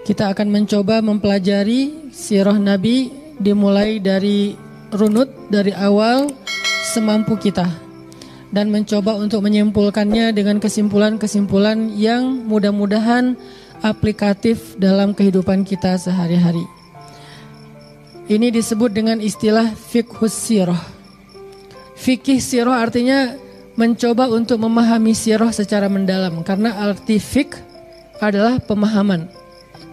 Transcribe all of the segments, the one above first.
Kita akan mencoba mempelajari sirah Nabi dimulai dari runut, dari awal semampu kita, dan mencoba untuk menyimpulkannya dengan kesimpulan-kesimpulan yang mudah-mudahan aplikatif dalam kehidupan kita sehari-hari. Ini disebut dengan istilah fiqhus sirah. Fikih sirah artinya mencoba untuk memahami sirah secara mendalam, karena arti fiqh adalah pemahaman,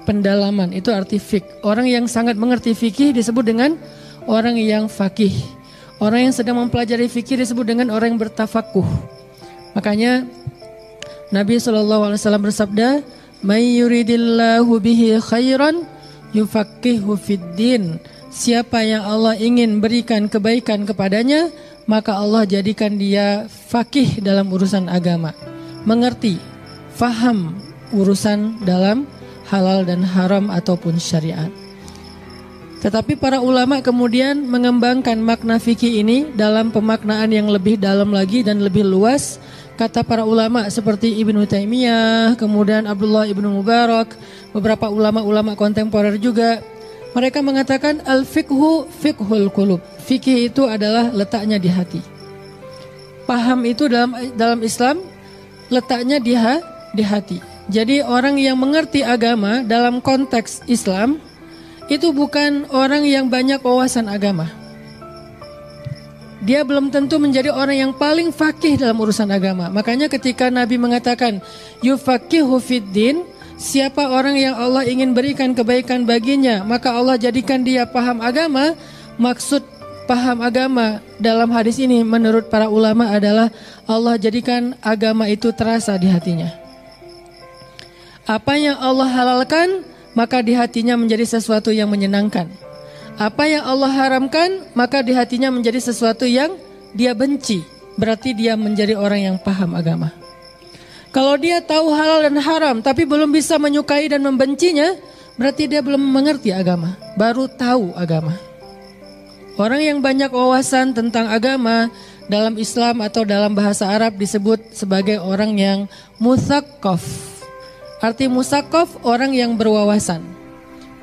pendalaman, itu arti fiqh. Orang yang sangat mengerti fikih disebut dengan orang yang faqih. Orang yang sedang mempelajari fikih disebut dengan orang yang bertafakuh. Makanya Nabi SAW bersabda, "May yuridillahu bihi khairan yufaqihu fiddin." Siapa yang Allah ingin berikan kebaikan kepadanya, maka Allah jadikan dia faqih dalam urusan agama, mengerti, faham urusan dalam halal dan haram ataupun syariat. Tetapi para ulama kemudian mengembangkan makna fikih ini dalam pemaknaan yang lebih dalam lagi dan lebih luas. Kata para ulama seperti Ibnu Taimiyah, kemudian Abdullah Ibnu Mubarak, beberapa ulama-ulama kontemporer juga, mereka mengatakan al-fiqhu fiqhul qulub. Fikih itu adalah letaknya di hati. Paham itu dalam Islam letaknya di hati. Jadi orang yang mengerti agama dalam konteks Islam itu bukan orang yang banyak wawasan agama. Dia belum tentu menjadi orang yang paling faqih dalam urusan agama. Makanya ketika Nabi mengatakan yufaqihu fiddin, siapa orang yang Allah ingin berikan kebaikan baginya, maka Allah jadikan dia paham agama. Maksud paham agama dalam hadis ini menurut para ulama adalah Allah jadikan agama itu terasa di hatinya. Apa yang Allah halalkan, maka di hatinya menjadi sesuatu yang menyenangkan. Apa yang Allah haramkan, maka di hatinya menjadi sesuatu yang dia benci. Berarti dia menjadi orang yang paham agama. Kalau dia tahu halal dan haram tapi belum bisa menyukai dan membencinya, berarti dia belum mengerti agama, baru tahu agama. Orang yang banyak wawasan tentang agama dalam Islam atau dalam bahasa Arab disebut sebagai orang yang musaqqaf. Arti musaqqaf orang yang berwawasan,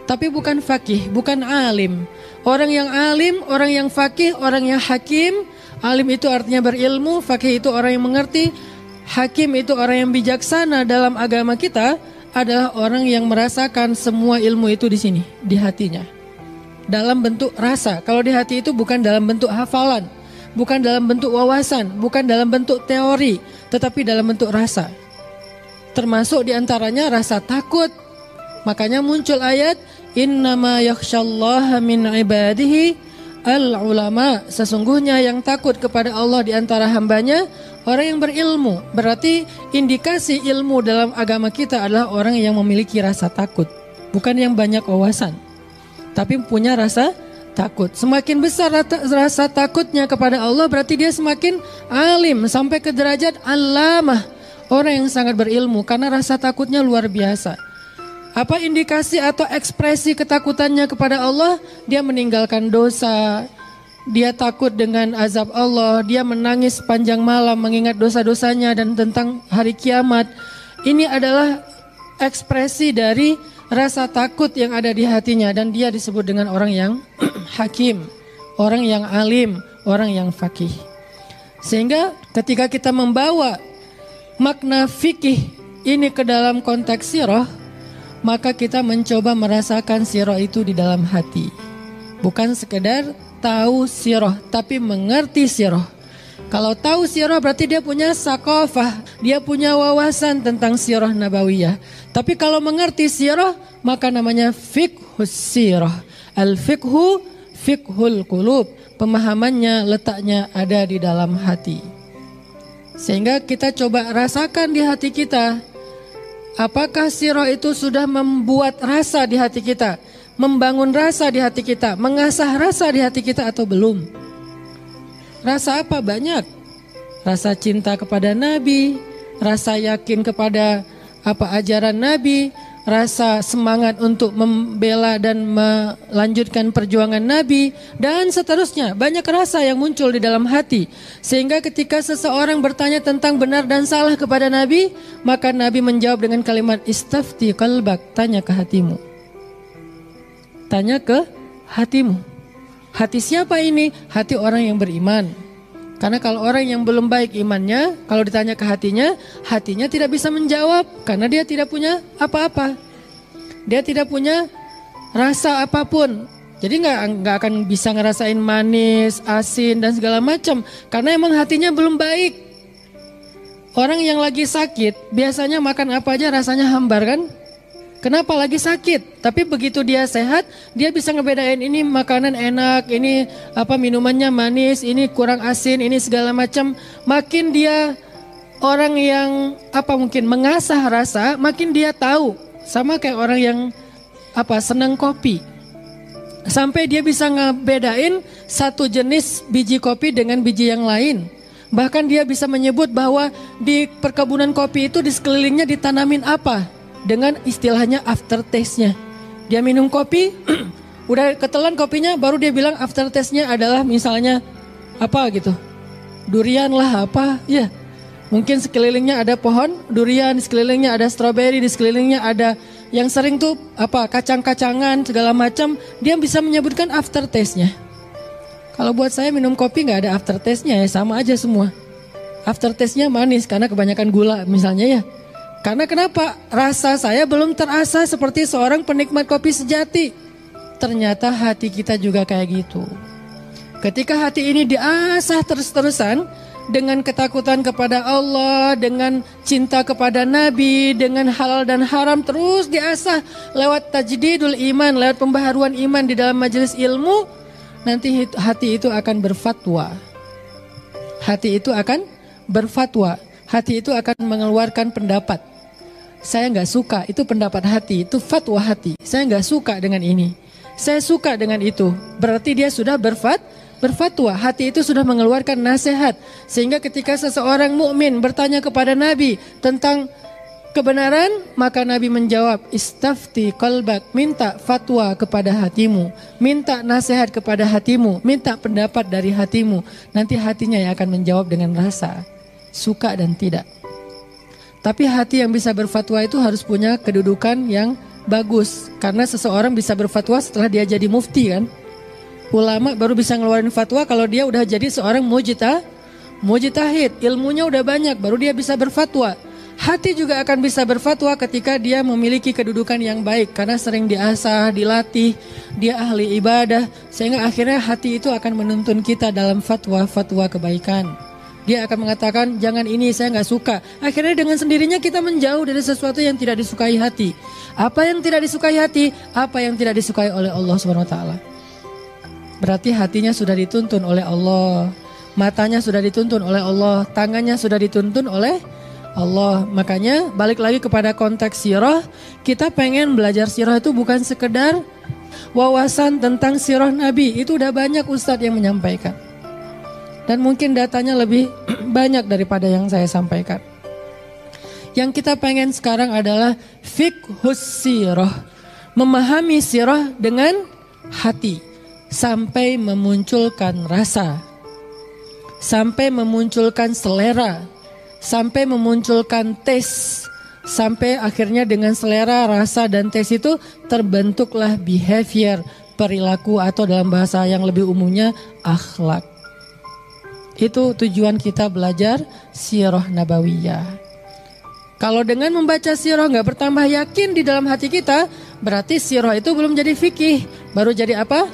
tapi bukan faqih, bukan alim. Orang yang alim, orang yang faqih, orang yang hakim. Alim itu artinya berilmu, faqih itu orang yang mengerti, hakim itu orang yang bijaksana dalam agama kita, adalah orang yang merasakan semua ilmu itu di sini, di hatinya. Dalam bentuk rasa. Kalau di hati itu bukan dalam bentuk hafalan, bukan dalam bentuk wawasan, bukan dalam bentuk teori, tetapi dalam bentuk rasa. Termasuk diantaranya rasa takut. Makanya muncul ayat innama yakhsyallaha min ibadihi al-ulama. Sesungguhnya yang takut kepada Allah di antara hambanya orang yang berilmu. Berarti indikasi ilmu dalam agama kita adalah orang yang memiliki rasa takut, bukan yang banyak wawasan, tapi punya rasa takut. Semakin besar rasa takutnya kepada Allah, berarti dia semakin alim sampai ke derajat allamah, orang yang sangat berilmu, karena rasa takutnya luar biasa. Apa indikasi atau ekspresi ketakutannya kepada Allah? Dia meninggalkan dosa, dia takut dengan azab Allah, dia menangis sepanjang malam mengingat dosa-dosanya dan tentang hari kiamat. Ini adalah ekspresi dari rasa takut yang ada di hatinya, dan dia disebut dengan orang yang hakim, orang yang alim, orang yang faqih. Sehingga ketika kita membawa makna fikih ini ke dalam konteks sirah, maka kita mencoba merasakan sirah itu di dalam hati. Bukan sekedar tahu sirah, tapi mengerti sirah. Kalau tahu sirah berarti dia punya sakofah, dia punya wawasan tentang sirah nabawiyah. Tapi kalau mengerti sirah, maka namanya fiqhus sirah. Al-fiqhu fiqhul qulub. Pemahamannya, letaknya ada di dalam hati. Sehingga kita coba rasakan di hati kita, apakah sirah itu sudah membuat rasa di hati kita, membangun rasa di hati kita, mengasah rasa di hati kita atau belum? Rasa apa? Banyak. Rasa cinta kepada Nabi, rasa yakin kepada apa ajaran Nabi, rasa semangat untuk membela dan melanjutkan perjuangan Nabi, dan seterusnya. Banyak rasa yang muncul di dalam hati, sehingga ketika seseorang bertanya tentang benar dan salah kepada Nabi, maka Nabi menjawab dengan kalimat istafti qalbak, tanya ke hatimu. Tanya ke hatimu. Hati siapa ini? Hati orang yang beriman. Karena kalau orang yang belum baik imannya, kalau ditanya ke hatinya, hatinya tidak bisa menjawab karena dia tidak punya apa-apa. Dia tidak punya rasa apapun. Jadi nggak akan bisa ngerasain manis, asin dan segala macam karena emang hatinya belum baik. Orang yang lagi sakit biasanya makan apa aja rasanya hambar kan? Kenapa lagi sakit? Tapi begitu dia sehat, dia bisa ngebedain ini makanan enak, ini apa minumannya manis, ini kurang asin, ini segala macam. Makin dia orang yang apa mungkin mengasah rasa, makin dia tahu. Sama kayak orang yang apa senang kopi. Sampai dia bisa ngebedain satu jenis biji kopi dengan biji yang lain. Bahkan dia bisa menyebut bahwa di perkebunan kopi itu di sekelilingnya ditanamin apa. Dengan istilahnya aftertaste-nya. Dia minum kopi, udah ketelan kopinya, baru dia bilang aftertaste-nya adalah misalnya apa gitu. Durian lah apa, ya. Mungkin sekelilingnya ada pohon durian, di sekelilingnya ada stroberi, di sekelilingnya ada yang sering tuh apa kacang-kacangan segala macam. Dia bisa menyebutkan aftertaste-nya. Kalau buat saya minum kopi nggak ada aftertaste-nya ya, sama aja semua. Aftertaste-nya manis karena kebanyakan gula misalnya ya. Karena kenapa? Rasa saya belum terasa seperti seorang penikmat kopi sejati. Ternyata hati kita juga kayak gitu. Ketika hati ini diasah terus-terusan dengan ketakutan kepada Allah, dengan cinta kepada Nabi, dengan halal dan haram terus diasah lewat tajdidul iman, lewat pembaharuan iman di dalam majelis ilmu, nanti hati itu akan berfatwa. Hati itu akan berfatwa. Hati itu akan mengeluarkan pendapat. Saya nggak suka, itu pendapat hati, itu fatwa hati. Saya nggak suka dengan ini. Saya suka dengan itu. Berarti dia sudah berfatwa. Hati itu sudah mengeluarkan nasihat. Sehingga ketika seseorang mukmin bertanya kepada Nabi tentang kebenaran, maka Nabi menjawab, istafti qalbak, minta fatwa kepada hatimu, minta nasihat kepada hatimu, minta pendapat dari hatimu. Nanti hatinya yang akan menjawab dengan rasa suka dan tidak. Tapi hati yang bisa berfatwa itu harus punya kedudukan yang bagus. Karena seseorang bisa berfatwa setelah dia jadi mufti kan. Ulama baru bisa ngeluarin fatwa kalau dia udah jadi seorang mujtahid. Ilmunya udah banyak, baru dia bisa berfatwa. Hati juga akan bisa berfatwa ketika dia memiliki kedudukan yang baik. Karena sering diasah, dilatih, dia ahli ibadah. Sehingga akhirnya hati itu akan menuntun kita dalam fatwa-fatwa kebaikan. Dia akan mengatakan jangan ini, saya nggak suka. Akhirnya dengan sendirinya kita menjauh dari sesuatu yang tidak disukai hati. Apa yang tidak disukai hati? Apa yang tidak disukai oleh Allah SWT. Berarti hatinya sudah dituntun oleh Allah. Matanya sudah dituntun oleh Allah. Tangannya sudah dituntun oleh Allah. Makanya balik lagi kepada konteks sirah. Kita pengen belajar sirah itu bukan sekedar wawasan tentang sirah Nabi. Itu udah banyak ustadz yang menyampaikan. Dan mungkin datanya lebih banyak daripada yang saya sampaikan. Yang kita pengen sekarang adalah fiqhus sirah. Memahami sirah dengan hati. Sampai memunculkan rasa. Sampai memunculkan selera. Sampai memunculkan tes. Sampai akhirnya dengan selera, rasa, dan tes itu terbentuklah behavior, perilaku, atau dalam bahasa yang lebih umumnya akhlak. Itu tujuan kita belajar sirah nabawiyah. Kalau dengan membaca sirah nggak bertambah yakin di dalam hati kita, berarti sirah itu belum jadi fikih. Baru jadi apa?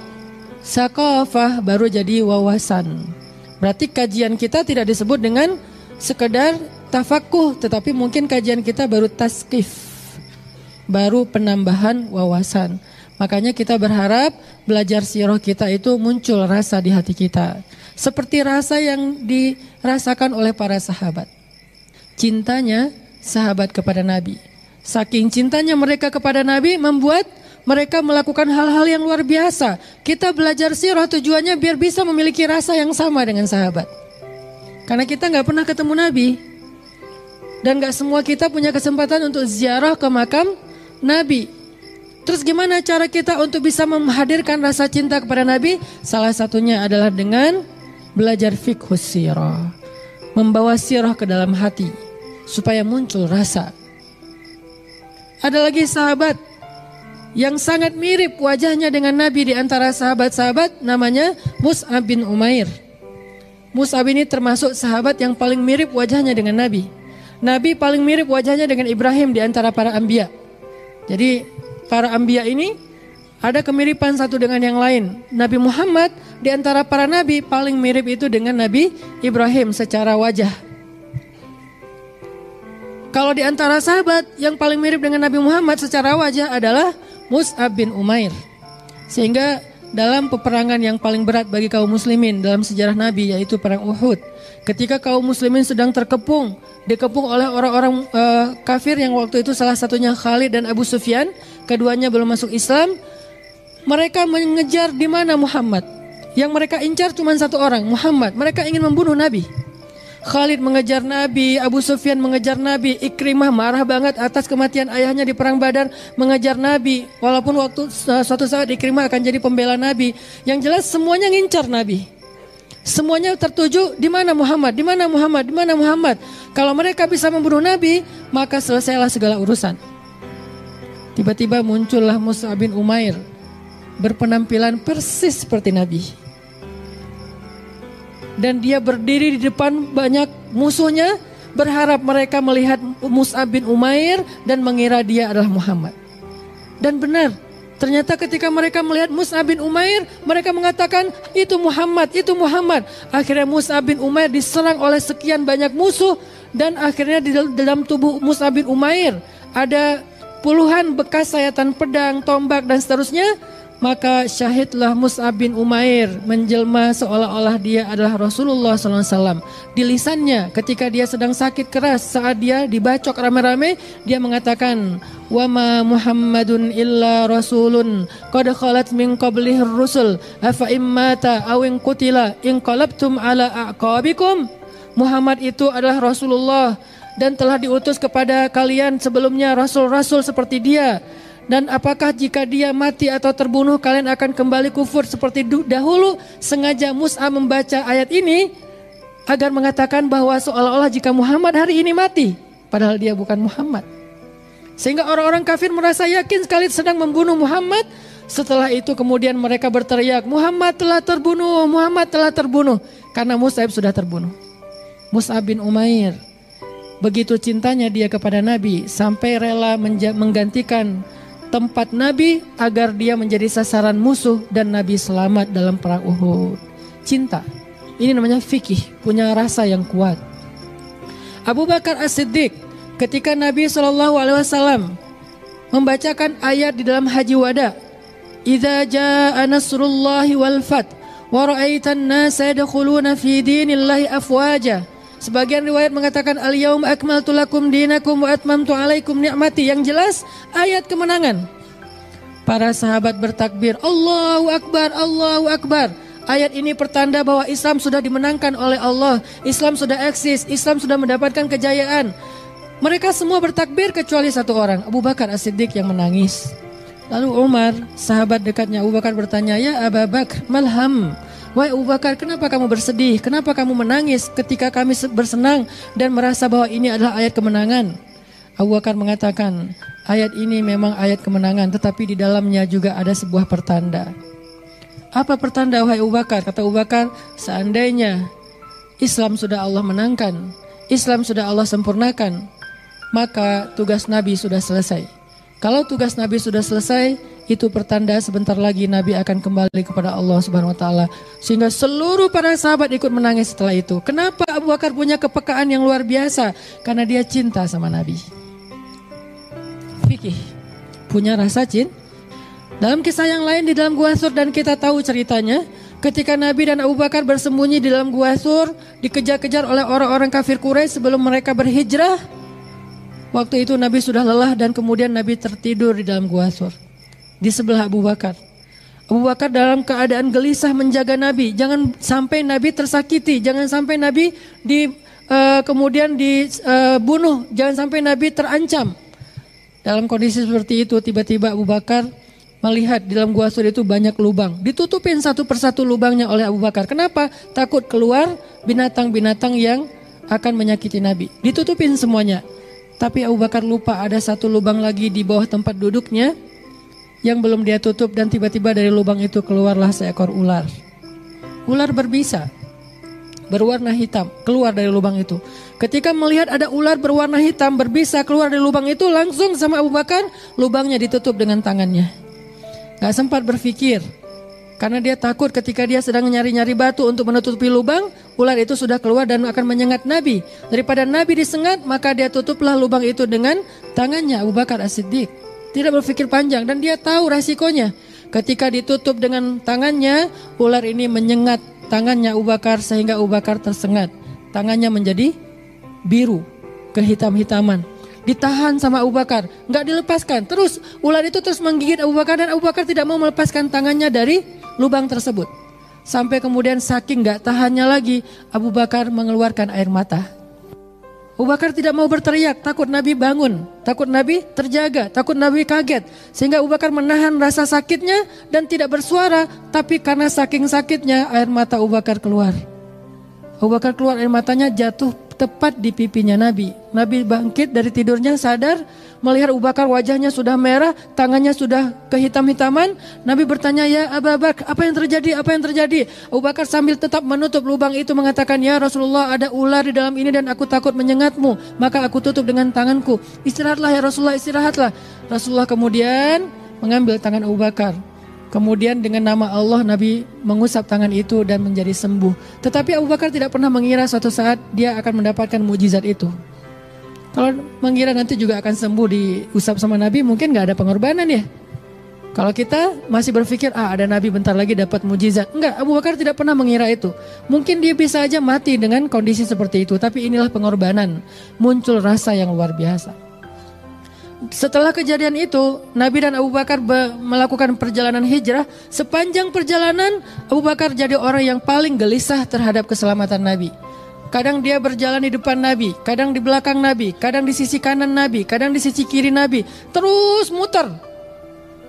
Saqafah, baru jadi wawasan. Berarti kajian kita tidak disebut dengan sekedar tafakuh, tetapi mungkin kajian kita baru taskif, baru penambahan wawasan. Makanya kita berharap belajar sirah kita itu muncul rasa di hati kita. Seperti rasa yang dirasakan oleh para sahabat. Cintanya sahabat kepada Nabi. Saking cintanya mereka kepada Nabi membuat mereka melakukan hal-hal yang luar biasa. Kita belajar sirah tujuannya biar bisa memiliki rasa yang sama dengan sahabat. Karena kita gak pernah ketemu Nabi. Dan gak semua kita punya kesempatan untuk ziarah ke makam Nabi. Terus gimana cara kita untuk bisa menghadirkan rasa cinta kepada Nabi? Salah satunya adalah dengan belajar fiqhus sirah, membawa sirah ke dalam hati supaya muncul rasa. Ada lagi sahabat yang sangat mirip wajahnya dengan Nabi di antara sahabat-sahabat, namanya Mus'ab bin Umair. Mus'ab ini termasuk sahabat yang paling mirip wajahnya dengan Nabi. Nabi paling mirip wajahnya dengan Ibrahim di antara para anbiya. Jadi para anbiya ini ada kemiripan satu dengan yang lain. Nabi Muhammad di antara para nabi paling mirip itu dengan Nabi Ibrahim secara wajah. Kalau di antara sahabat yang paling mirip dengan Nabi Muhammad secara wajah adalah Mus'ab bin Umair. Sehingga dalam peperangan yang paling berat bagi kaum muslimin dalam sejarah Nabi, yaitu perang Uhud, ketika kaum muslimin sedang dikepung oleh orang-orang kafir yang waktu itu salah satunya Khalid dan Abu Sufyan, keduanya belum masuk Islam. Mereka mengejar di mana Muhammad. Yang mereka incar cuma satu orang, Muhammad. Mereka ingin membunuh Nabi. Khalid mengejar Nabi, Abu Sufyan mengejar Nabi, Ikrimah marah banget atas kematian ayahnya di perang Badar, mengejar Nabi. Walaupun waktu suatu saat Ikrimah akan jadi pembela Nabi. Yang jelas semuanya ngincar Nabi. Semuanya tertuju di mana Muhammad, di mana Muhammad, di mana Muhammad. Kalau mereka bisa membunuh Nabi, maka selesailah segala urusan. Tiba-tiba muncullah Mus'ab bin Umair, berpenampilan persis seperti Nabi. Dan dia berdiri di depan banyak musuhnya, berharap mereka melihat Mus'ab bin Umair dan mengira dia adalah Muhammad. Dan benar, ternyata ketika mereka melihat Mus'ab bin Umair, mereka mengatakan itu Muhammad, itu Muhammad. Akhirnya Mus'ab bin Umair diserang oleh sekian banyak musuh, dan akhirnya di dalam tubuh Mus'ab bin Umair ada puluhan bekas sayatan pedang, tombak dan seterusnya. Maka syahidlah Mus'ab bin Umair menjelma seolah-olah dia adalah Rasulullah SAW. Di lisannya ketika dia sedang sakit keras, saat dia dibacok rame-rame, dia mengatakan, wa ma Muhammadun illa rasulun qad khalat min qablihi rusul afa immata aw in qutila in qalabtum ala aqabikum. Muhammad itu adalah Rasulullah dan telah diutus kepada kalian sebelumnya rasul-rasul seperti dia. Dan apakah jika dia mati atau terbunuh kalian akan kembali kufur seperti dahulu? Sengaja Mus'ab membaca ayat ini agar mengatakan bahwa seolah-olah jika Muhammad hari ini mati, padahal dia bukan Muhammad. Sehingga orang-orang kafir merasa yakin sekali sedang membunuh Muhammad. Setelah itu kemudian mereka berteriak, Muhammad telah terbunuh, Muhammad telah terbunuh. Karena Mus'ab sudah terbunuh. Mus'ab bin Umair, begitu cintanya dia kepada Nabi sampai rela menggantikan tempat Nabi agar dia menjadi sasaran musuh dan Nabi selamat dalam perang Uhud. Cinta. Ini namanya fikih, punya rasa yang kuat. Abu Bakar As-Siddiq ketika Nabi SAW membacakan ayat di dalam Haji Wada, "Idza jaa nasrullahi wal fath wa ra'aitan nasa yadkhuluna fi dinillahi afwaja." Sebagian riwayat mengatakan al-yauma akmaltu lakum dinakum wa atmamtu alaikum ni'mati. Yang jelas ayat kemenangan. Para sahabat bertakbir, Allahu Akbar, Allahu Akbar. Ayat ini pertanda bahwa Islam sudah dimenangkan oleh Allah. Islam sudah eksis, Islam sudah mendapatkan kejayaan. Mereka semua bertakbir kecuali satu orang, Abu Bakar As-Siddiq yang menangis. Lalu Umar, sahabat dekatnya Abu Bakar bertanya, ya Abu Bakar, malham. Wahai Abu Bakar, kenapa kamu bersedih? Kenapa kamu menangis ketika kami bersenang dan merasa bahwa ini adalah ayat kemenangan? Abu Bakar mengatakan, ayat ini memang ayat kemenangan, tetapi di dalamnya juga ada sebuah pertanda. Apa pertanda wahai Abu Bakar? Kata Abu Bakar, seandainya Islam sudah Allah menangkan, Islam sudah Allah sempurnakan, maka tugas Nabi sudah selesai. Kalau tugas Nabi sudah selesai, itu pertanda sebentar lagi Nabi akan kembali kepada Allah Subhanahu wa taala. Sehingga seluruh para sahabat ikut menangis setelah itu. Kenapa Abu Bakar punya kepekaan yang luar biasa? Karena dia cinta sama Nabi. Fikih, punya rasa cinta. Dalam kisah yang lain di dalam Gua Sur, dan kita tahu ceritanya, ketika Nabi dan Abu Bakar bersembunyi di dalam Gua Sur, dikejar-kejar oleh orang-orang kafir Quraisy sebelum mereka berhijrah. Waktu itu Nabi sudah lelah dan kemudian Nabi tertidur di dalam Gua Sur di sebelah Abu Bakar. Abu Bakar dalam keadaan gelisah menjaga Nabi. Jangan sampai Nabi tersakiti, jangan sampai Nabi kemudian dibunuh, jangan sampai Nabi terancam. Dalam kondisi seperti itu tiba-tiba Abu Bakar melihat di dalam gua Sur itu banyak lubang. Ditutupin satu persatu lubangnya oleh Abu Bakar. Kenapa? Takut keluar binatang-binatang yang akan menyakiti Nabi. Ditutupin semuanya. Tapi Abu Bakar lupa ada satu lubang lagi di bawah tempat duduknya yang belum dia tutup, dan tiba-tiba dari lubang itu keluarlah seekor ular. Ular berbisa, berwarna hitam, keluar dari lubang itu. Ketika melihat ada ular berwarna hitam berbisa keluar dari lubang itu, langsung sama Abu Bakar lubangnya ditutup dengan tangannya. Gak sempat berpikir, karena dia takut ketika dia sedang nyari-nyari batu untuk menutupi lubang, ular itu sudah keluar dan akan menyengat Nabi. Daripada Nabi disengat, maka dia tutuplah lubang itu dengan tangannya. Abu Bakar As-Siddiq tidak berpikir panjang dan dia tahu resikonya. Ketika ditutup dengan tangannya, ular ini menyengat tangannya Abu Bakar sehingga Abu Bakar tersengat. Tangannya menjadi biru, kehitam-hitaman. Ditahan sama Abu Bakar, nggak dilepaskan. Terus ular itu terus menggigit Abu Bakar dan Abu Bakar tidak mau melepaskan tangannya dari lubang tersebut. Sampai kemudian saking nggak tahannya lagi, Abu Bakar mengeluarkan air mata. Abu Bakar tidak mau berteriak, takut Nabi bangun, takut Nabi terjaga, takut Nabi kaget. Sehingga Abu Bakar menahan rasa sakitnya dan tidak bersuara. Tapi karena saking sakitnya, air mata Abu Bakar keluar. Abu Bakar keluar, air matanya jatuh tepat di pipinya Nabi. Nabi bangkit dari tidurnya, sadar, melihat Abu Bakar wajahnya sudah merah, tangannya sudah kehitam-hitaman. Nabi bertanya, ya Abu Bakar, apa yang terjadi? Apa yang terjadi? Abu Bakar sambil tetap menutup lubang itu mengatakan, ya Rasulullah, ada ular di dalam ini dan aku takut menyengatmu, maka aku tutup dengan tanganku. Istirahatlah ya Rasulullah, istirahatlah. Rasulullah kemudian mengambil tangan Abu Bakar. Kemudian dengan nama Allah Nabi mengusap tangan itu dan menjadi sembuh. Tetapi Abu Bakar tidak pernah mengira suatu saat dia akan mendapatkan mukjizat itu. Kalau mengira nanti juga akan sembuh diusap sama Nabi, mungkin gak ada pengorbanan ya. Kalau kita masih berpikir ada Nabi bentar lagi dapat mukjizat. Enggak, Abu Bakar tidak pernah mengira itu. Mungkin dia bisa aja mati dengan kondisi seperti itu. Tapi inilah pengorbanan. Muncul rasa yang luar biasa. Setelah kejadian itu, Nabi dan Abu Bakar melakukan perjalanan hijrah. Sepanjang perjalanan, Abu Bakar jadi orang yang paling gelisah terhadap keselamatan Nabi. Kadang dia berjalan di depan Nabi, kadang di belakang Nabi, kadang di sisi kanan Nabi, kadang di sisi kiri Nabi. Terus muter.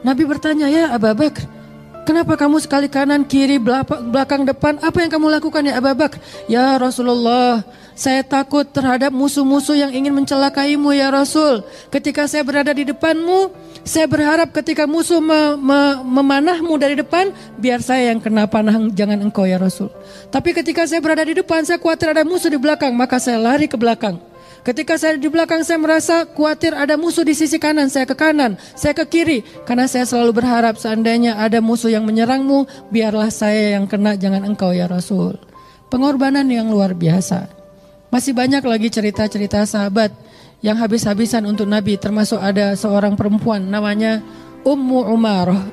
Nabi bertanya, ya Abu Bakar, kenapa kamu sekali kanan, kiri, belakang, depan? Apa yang kamu lakukan ya Abu Bakar? Ya Rasulullah, saya takut terhadap musuh-musuh yang ingin mencelakaimu ya Rasul. Ketika saya berada di depanmu, saya berharap ketika musuh memanahmu dari depan, biar saya yang kena panah, jangan engkau ya Rasul. Tapi ketika saya berada di depan, saya khawatir ada musuh di belakang, maka saya lari ke belakang. Ketika saya di belakang, saya merasa khawatir ada musuh di sisi kanan, saya ke kanan, saya ke kiri. Karena saya selalu berharap seandainya ada musuh yang menyerangmu, biarlah saya yang kena, jangan engkau ya Rasul. Pengorbanan yang luar biasa. Masih banyak lagi cerita-cerita sahabat yang habis-habisan untuk Nabi, termasuk ada seorang perempuan namanya Ummu Umarah.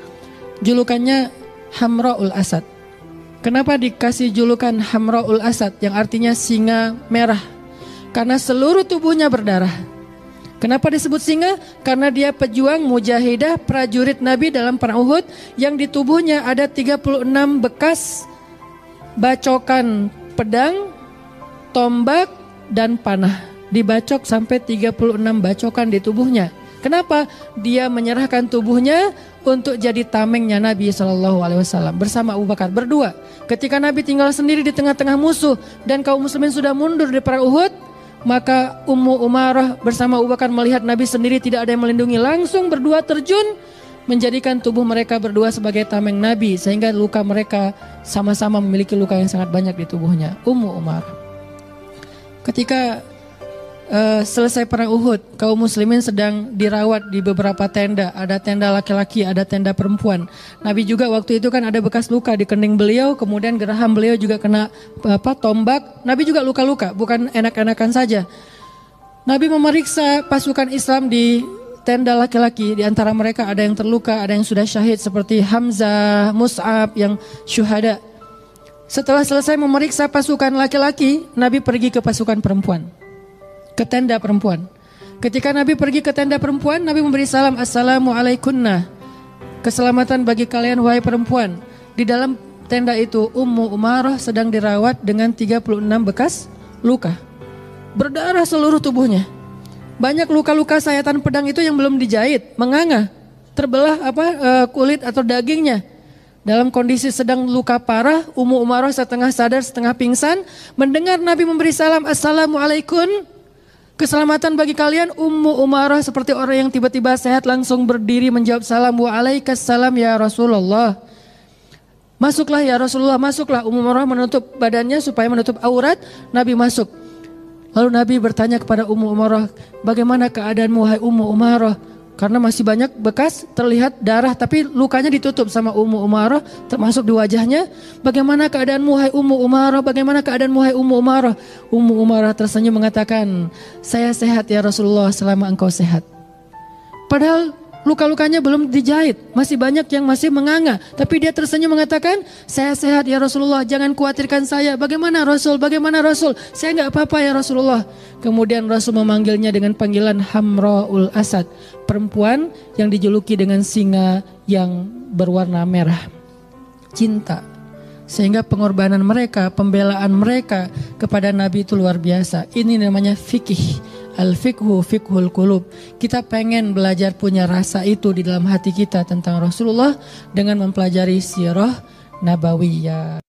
Julukannya Hamra'ul Asad. Kenapa dikasih julukan Hamra'ul Asad yang artinya singa merah? Karena seluruh tubuhnya berdarah. Kenapa disebut singa? Karena dia pejuang mujahidah prajurit Nabi dalam perang Uhud yang di tubuhnya ada 36 bekas bacokan pedang, tombak dan panah. Dibacok sampai 36 bacokan di tubuhnya. Kenapa? Dia menyerahkan tubuhnya untuk jadi tamengnya Nabi SAW bersama Abu Bakar berdua. Ketika Nabi tinggal sendiri di tengah-tengah musuh dan kaum muslimin sudah mundur di perang Uhud, maka Ummu Umarah bersama Abu Bakar melihat Nabi sendiri tidak ada yang melindungi, langsung berdua terjun menjadikan tubuh mereka berdua sebagai tameng Nabi, sehingga luka mereka sama-sama memiliki luka yang sangat banyak di tubuhnya. Ummu Umarah. Ketika selesai perang Uhud, kaum muslimin sedang dirawat di beberapa tenda. Ada tenda laki-laki, ada tenda perempuan. Nabi juga waktu itu kan ada bekas luka di kening beliau, kemudian geraham beliau juga kena tombak. Nabi juga luka-luka, bukan enak-enakan saja. Nabi memeriksa pasukan Islam di tenda laki-laki. Di antara mereka ada yang terluka, ada yang sudah syahid seperti Hamzah, Mus'ab yang syuhada. Setelah selesai memeriksa pasukan laki-laki, Nabi pergi ke pasukan perempuan, ke tenda perempuan. Ketika Nabi pergi ke tenda perempuan, Nabi memberi salam, Assalamualaikunna, keselamatan bagi kalian wahai perempuan. Di dalam tenda itu Ummu Umarah sedang dirawat dengan 36 bekas luka, berdarah seluruh tubuhnya. Banyak luka-luka sayatan pedang itu yang belum dijahit, menganga, terbelah kulit atau dagingnya. Dalam kondisi sedang luka parah, Ummu Umarah setengah sadar setengah pingsan, mendengar Nabi memberi salam, Assalamualaikum, keselamatan bagi kalian. Ummu Umarah seperti orang yang tiba-tiba sehat langsung berdiri menjawab salam, Waalaikumsalam ya Rasulullah. Masuklah ya Rasulullah, masuklah. Ummu Umarah menutup badannya supaya menutup aurat, Nabi masuk. Lalu Nabi bertanya kepada Ummu Umarah, bagaimana keadaanmu wahai Ummu Umarah? Karena masih banyak bekas terlihat darah, tapi lukanya ditutup sama Ummu Umarah, termasuk di wajahnya. Bagaimana keadaanmu wahai Ummu Umarah? Bagaimana keadaanmu wahai Ummu Umarah? Ummu Umarah tersenyum mengatakan, saya sehat ya Rasulullah selama engkau sehat. Padahal luka-lukanya belum dijahit, masih banyak yang masih menganga. Tapi dia tersenyum mengatakan, saya sehat ya Rasulullah, jangan khawatirkan saya. Bagaimana Rasul? Bagaimana Rasul? Saya enggak apa-apa ya Rasulullah. Kemudian Rasul memanggilnya dengan panggilan Hamraul Asad, perempuan yang dijuluki dengan singa yang berwarna merah. Cinta. Sehingga pengorbanan mereka, pembelaan mereka kepada Nabi itu luar biasa. Ini namanya fikih. Al-fiqhu fiqhul qulub. Kita pengen belajar punya rasa itu di dalam hati kita tentang Rasulullah dengan mempelajari sirah nabawiyah.